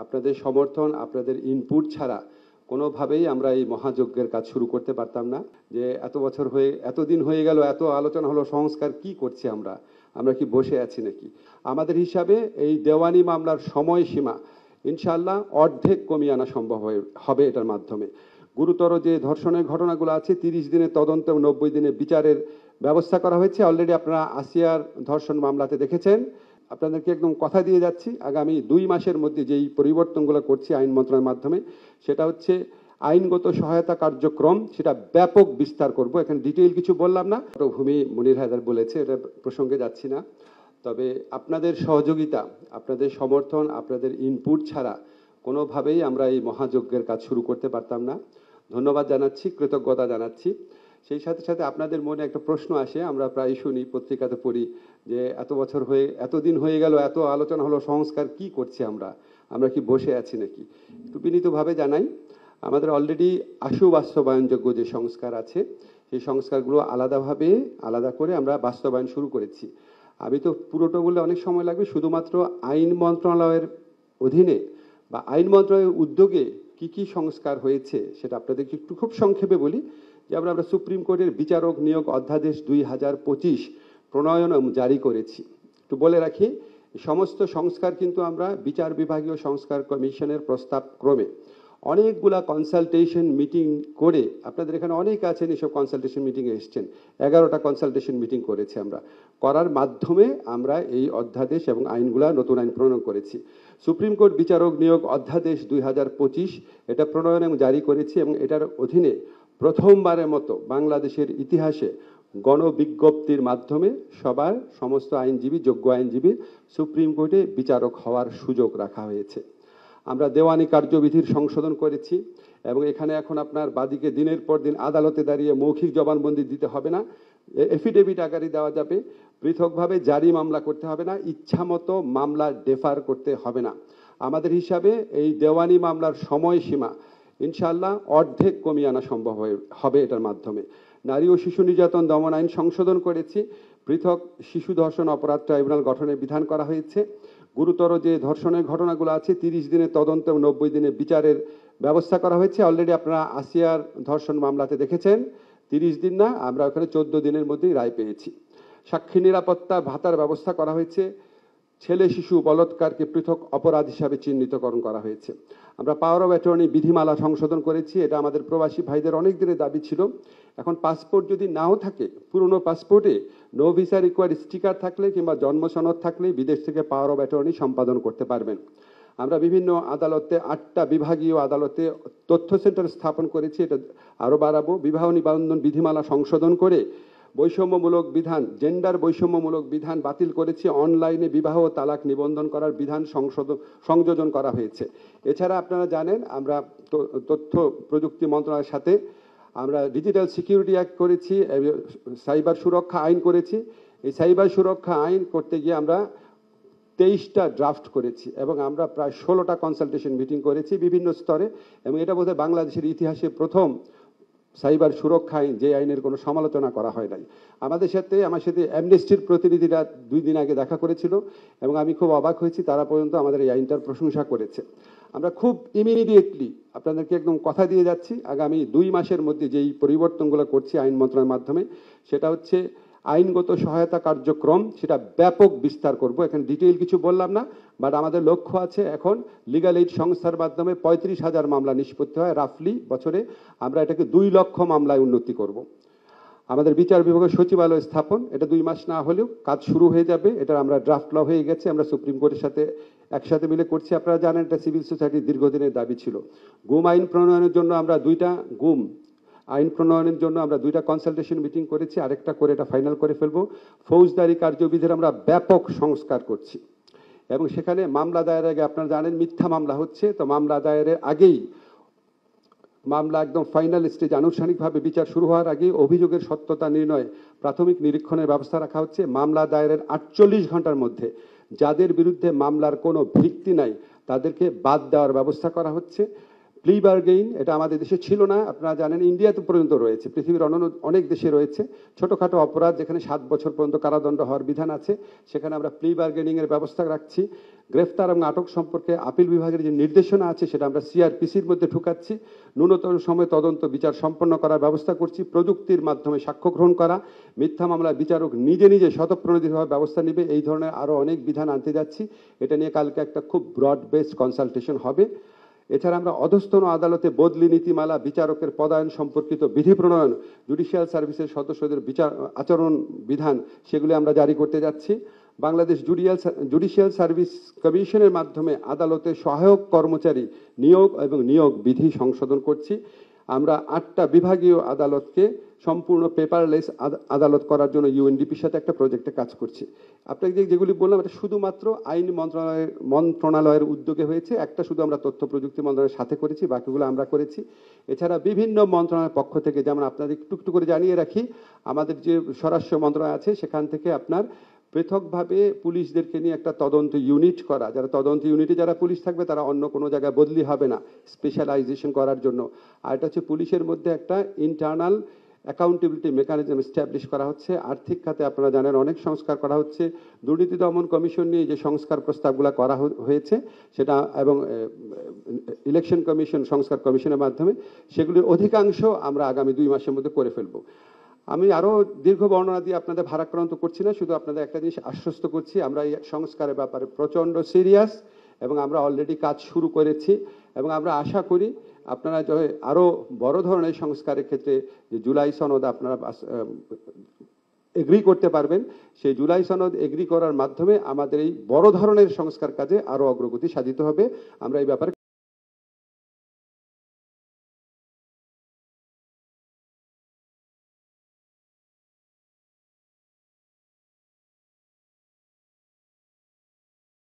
আপনাদের সমর্থন, আপনাদের ইনপুট ছাড়া কোনোভাবেই আমরা এই মহাযজ্ঞের কাজ শুরু করতে পারতাম না। যে এতদিন হয়ে গেল, এত আলোচনা হলো, সংস্কার কি করছি আমরা, আমরা কি বসে আছি নাকি? আমাদের হিসাবে এই দেওয়ানি মামলার সময়সীমা ইনশাআল্লাহ অর্ধেক কমিয়ে আনা সম্ভব হবে এটার মাধ্যমে। গুরুতর যে ধর্ষণের ঘটনাগুলো আছে 30 দিনের তদন্ত এবং 90 দিনের বিচারের ব্যবস্থা করা হয়েছে। অলরেডি আপনারা আসিয়ার ধর্ষণ মামলাতে দেখেছেন। আপনাদেরকে একদম কথা দিয়ে যাচ্ছি, আগামী 2 মাসের মধ্যে যেই পরিবর্তনগুলো করছি আইন মন্ত্রণালয়ের মাধ্যমে, সেটা হচ্ছে আইনগত সহায়তা কার্যক্রম, সেটা ব্যাপক বিস্তার করব। এখানে ডিটেইল কিছু বললাম না, ভূমি মুনির হায়দার বলেছে, এটা প্রসঙ্গে যাচ্ছি না। তবে আপনাদের সহযোগিতা, আপনাদের সমর্থন, আপনাদের ইনপুট ছাড়া কোনোভাবেই আমরা এই মহাযজ্ঞের কাজ শুরু করতে পারতাম না। ধন্যবাদ জানাচ্ছি, কৃতজ্ঞতা জানাচ্ছি। সেই সাথে সাথে আপনাদের মনে একটা প্রশ্ন আসে, আমরা প্রায় শুনি, পত্রিকাতে পড়ি, যে এতদিন হয়ে গেল, এত আলোচনা হলো, সংস্কার কি করছি আমরা, আমরা কি বসে আছি নাকি? একটু বিনীতভাবে জানাই, আমাদের অলরেডি বাস্তবায়নযোগ্য যে সংস্কার আছে, সেই সংস্কারগুলো আলাদা করে আমরা বাস্তবায়ন শুরু করেছি। আমি তো পুরোটা বললে অনেক সময় লাগবে, শুধুমাত্র আইন মন্ত্রণালয়ের অধীনে বা আইন মন্ত্রণালয়ের উদ্যোগে কি কি সংস্কার হয়েছে সেটা আপনাদেরকে একটু খুব সংক্ষেপে বলি। যেমন আমরা সুপ্রিম কোর্টের বিচারক নিয়োগ অধ্যাদেশ 2025 প্রণয়ন এবং জারি করেছি। একটু বলে রাখি, সমস্ত সংস্কার কিন্তু আমরা বিচার বিভাগীয় সংস্কার কমিশনের প্রস্তাব ক্রমে অনেকগুলা কনসালটেশন মিটিং করে, আপনাদের এখানে অনেক আছেন এসব কনসালটেশন মিটিংয়ে এসছেন, 11টা কনসালটেশন মিটিং করেছি আমরা, করার মাধ্যমে আমরা এই অধ্যাদেশ এবং আইনগুলা নতুন আইন প্রণয়ন করেছি। সুপ্রিম কোর্ট বিচারক নিয়োগ অধ্যাদেশ 2025 এটা প্রণয়ন এবং জারি করেছি, এবং এটার অধীনে প্রথমবারের মতো বাংলাদেশের ইতিহাসে গণবিজ্ঞপ্তির মাধ্যমে সমস্ত আইনজীবী, যোগ্য আইনজীবী সুপ্রিম কোর্টে বিচারক হওয়ার সুযোগ রাখা হয়েছে। আমরা দেওয়ানি কার্যবিধির সংশোধন করেছি, এবং এখানে এখন আপনার বাদীকে দিনের পর দিন আদালতে দাঁড়িয়ে মৌখিক জবানবন্দি দিতে হবে না, এফিডেভিট আকারে দেওয়া যাবে। পৃথকভাবে জারি মামলা করতে হবে না, ইচ্ছামতো মামলা ডেফার করতে হবে না। আমাদের হিসাবে এই দেওয়ানি মামলার সময়সীমা ইনশাআল্লাহ অর্ধেক কমিয়ে আনা সম্ভব হবে এটার মাধ্যমে। নারী ও শিশু নির্যাতন দমন আইন সংশোধন করেছি, পৃথক শিশু ধর্ষণ অপরাধ ট্রাইব্যুনাল গঠনের বিধান করা হয়েছে। গুরুতর যে ধর্ষণের ঘটনাগুলো আছে 30 দিনের তদন্ত এবং 90 দিনের বিচারের ব্যবস্থা করা হয়েছে। অলরেডি আপনারা আসিয়ার ধর্ষণ মামলাতে দেখেছেন, 30 দিন না, আমরা ওখানে 14 দিনের মধ্যেই রায় পেয়েছি। সাক্ষী নিরাপত্তা ভাতার ব্যবস্থা করা হয়েছে। ছেলে শিশু বলাৎকারকে পৃথক অপরাধ হিসাবে চিহ্নিতকরণ করা হয়েছে। আমরা পাওয়ার অফ অ্যাটর্নি বিধিমালা সংশোধন করেছি, এটা আমাদের প্রবাসী ভাইদের অনেক দিনের দাবি ছিল। এখন পাসপোর্ট যদি নাও থাকে, পুরনো পাসপোর্টে নো ভিসা রিকোয়ার্ড স্টিকার থাকলে কিংবা জন্ম সনদ থাকলে বিদেশ থেকে পাওয়ার অফ অ্যাটর্নি সম্পাদন করতে পারবেন। আমরা বিভিন্ন আদালতে 8টা বিভাগীয় আদালতে তথ্য সেন্টার স্থাপন করেছি, এটা আরও বাড়াবো। বিবাহ নিবন্ধন বিধিমালা সংশোধন করে বৈষম্যমূলক বিধান, জেন্ডার বৈষম্যমূলক বিধান বাতিল করেছি। অনলাইনে বিবাহ ও তালাক নিবন্ধন করার বিধান সংযোজন করা হয়েছে। এছাড়া আপনারা জানেন আমরা তথ্য প্রযুক্তি মন্ত্রণালয়ের সাথে আমরা ডিজিটাল সিকিউরিটি অ্যাক্ট করেছি, সাইবার সুরক্ষা আইন করেছি। এই সাইবার সুরক্ষা আইন করতে গিয়ে আমরা 23টা ড্রাফট করেছি, এবং আমরা প্রায় 16টা কনসালটেশন মিটিং করেছি বিভিন্ন স্তরে, এবং এটা বোধহয় বাংলাদেশের ইতিহাসে প্রথম সাইবার সুরক্ষা আইন, যে আইনের কোনো সমালোচনা করা হয় নাই। আমার সাথে অ্যামনেস্টির প্রতিনিধিরা 2 দিন আগে দেখা করেছিল, এবং আমি খুব অবাক হয়েছি, তারা পর্যন্ত আমাদের এই আইনটার প্রশংসা করেছে। আমরা খুব ইমিডিয়েটলি, আপনাদেরকে একদম কথা দিয়ে যাচ্ছি, আগামী 2 মাসের মধ্যে যেই পরিবর্তনগুলো করছি আইন মন্ত্রণালয়ের মাধ্যমে, সেটা হচ্ছে আইনগত সহায়তা কার্যক্রম, সেটা ব্যাপক বিস্তার করব। এখানে ডিটেইল কিছু বললাম না, বাট আমাদের লক্ষ্য আছে এখন লিগ্যাল এইড সংস্থার মাধ্যমে 35,000 মামলা নিষ্পত্তি হয় রাফলি বছরে, আমরা এটাকে 2 লক্ষ মামলায় উন্নতি করব। আমাদের বিচার বিভাগের সচিবালয় স্থাপন, এটা 2 মাস না হলেও কাজ শুরু হয়ে যাবে। এটা আমরা ড্রাফট ল হয়ে গেছে, আমরা সুপ্রিম কোর্টের সাথে একসাথে মিলে করছি। আপনারা জানেন এটা সিভিল সোসাইটির দীর্ঘদিনের দাবি ছিল। গুম আইন প্রণয়নের জন্য আমরা 2টা কনসালটেশন মিটিং করেছি, আরেকটা করে এটা ফাইনাল করে ফেলবো। ফৌজদারি কার্যবিধির আমরা ব্যাপক সংস্কার করছি, এবং সেখানে মামলা দায়েরের আগে, আপনারা জানেন মিথ্যা মামলা হচ্ছে, তো মামলা দায়েরের আগেই, মামলা একদম ফাইনাল স্টেজ আনুষ্ঠানিকভাবে বিচার শুরু হওয়ার আগেই অভিযোগের সত্যতা নির্ণয় প্রাথমিক নিরীক্ষণের ব্যবস্থা রাখা হচ্ছে। মামলা দায়েরের 48 ঘন্টার মধ্যে যাদের বিরুদ্ধে মামলার কোনো ভিত্তি নাই তাদেরকে বাদ দেওয়ার ব্যবস্থা করা হচ্ছে। প্লি বার্গেইন, এটা আমাদের দেশে ছিল না, আপনারা জানেন ইন্ডিয়াতে পর্যন্ত রয়েছে, পৃথিবীর অন্যান্য অনেক দেশে রয়েছে। ছোটখাটো অপরাধ যেখানে 7 বছর পর্যন্ত কারাদণ্ড হওয়ার বিধান আছে, সেখানে আমরা প্লি বার্গেনিং এর ব্যবস্থা রাখছি। গ্রেফতার এবং আটক সম্পর্কে আপিল বিভাগের যে নির্দেশনা আছে সেটা আমরা সিআরপিসির মধ্যে ঢুকাচ্ছি। ন্যূনতম সময় তদন্ত বিচার সম্পন্ন করার ব্যবস্থা করছি। প্রযুক্তির মাধ্যমে সাক্ষ্য গ্রহণ করা, মিথ্যা মামলা বিচারক নিজে নিজে স্বতঃপ্রণোদিতভাবে ব্যবস্থা নেবে, এই ধরনের আরো অনেক বিধান আনতে যাচ্ছি। এটা নিয়ে কালকে একটা খুব ব্রড বেসড কনসালটেশন হবে। এছাড়া আমরা অধস্তন আদালতে বদলি নীতিমালা, বিচারকের পদায়ন সম্পর্কিত বিধি প্রণয়ন, জুডিশিয়াল সার্ভিসের সদস্যদের আচরণ বিধান, সেগুলি আমরা জারি করতে যাচ্ছি। বাংলাদেশ জুডিশিয়াল সার্ভিস কমিশনের মাধ্যমে আদালতে সহায়ক কর্মচারী নিয়োগ এবং নিয়োগ বিধি সংশোধন করছি। আমরা 8টা বিভাগীয় আদালতকে সম্পূর্ণ পেপারলেস আদালত করার জন্য ইউএনডিপির সাথে একটা প্রজেক্টে কাজ করছি। আপনাকে যেগুলি বললাম এটা শুধুমাত্র আইন মন্ত্রণালয়ের উদ্যোগে হয়েছে। একটা শুধু আমরা তথ্য প্রযুক্তি মন্ত্রণালয়ের সাথে করেছি, বাকিগুলো আমরা করেছি। এছাড়া বিভিন্ন মন্ত্রণালয়ের পক্ষ থেকে, যেমন আপনাদের একটু করে জানিয়ে রাখি, আমাদের যে স্বরাষ্ট্র মন্ত্রণালয় আছে সেখান থেকে আপনার পৃথকভাবে পুলিশদেরকে নিয়ে একটা তদন্ত ইউনিট করা, যারা তদন্ত ইউনিটে যারা পুলিশ থাকবে তারা অন্য কোনো জায়গায় বদলি হবে না, স্পেশালাইজেশন করার জন্য। আর এটা হচ্ছে পুলিশের মধ্যে একটা ইন্টারনাল অ্যাকাউন্টেবিলিটি মেকানিজম এস্টাবলিশ করা হচ্ছে। আর্থিক খাতে আপনারা জানেন অনেক সংস্কার করা হচ্ছে। দুর্নীতি দমন কমিশন নিয়ে যে সংস্কার প্রস্তাবগুলো করা হয়েছে সেটা, এবং ইলেকশন কমিশন সংস্কার কমিশনের মাধ্যমে, সেগুলির অধিকাংশ আমরা আগামী 2 মাসের মধ্যে করে ফেলবো। আমি আরো দীর্ঘ বর্ণনা দিয়ে আপনাদের ভারাক্রান্ত করছি না, শুধু আপনাদের একটা জিনিস আশ্বস্ত করছি, আমরা এই সংস্কারের ব্যাপারে প্রচন্ড সিরিয়াস এবং আমরা অলরেডি কাজ শুরু করেছি। এবং আমরা আশা করি আপনারা আরো বড় ধরনের সংস্কারের ক্ষেত্রে যে জুলাই সনদ আপনারা এগ্রি করতে পারবেন, সেই জুলাই সনদ এগ্রি করার মাধ্যমে আমাদের এই বড় ধরনের সংস্কার কাজে আরো অগ্রগতি সাধিত হবে। আমরা এই ব্যাপারে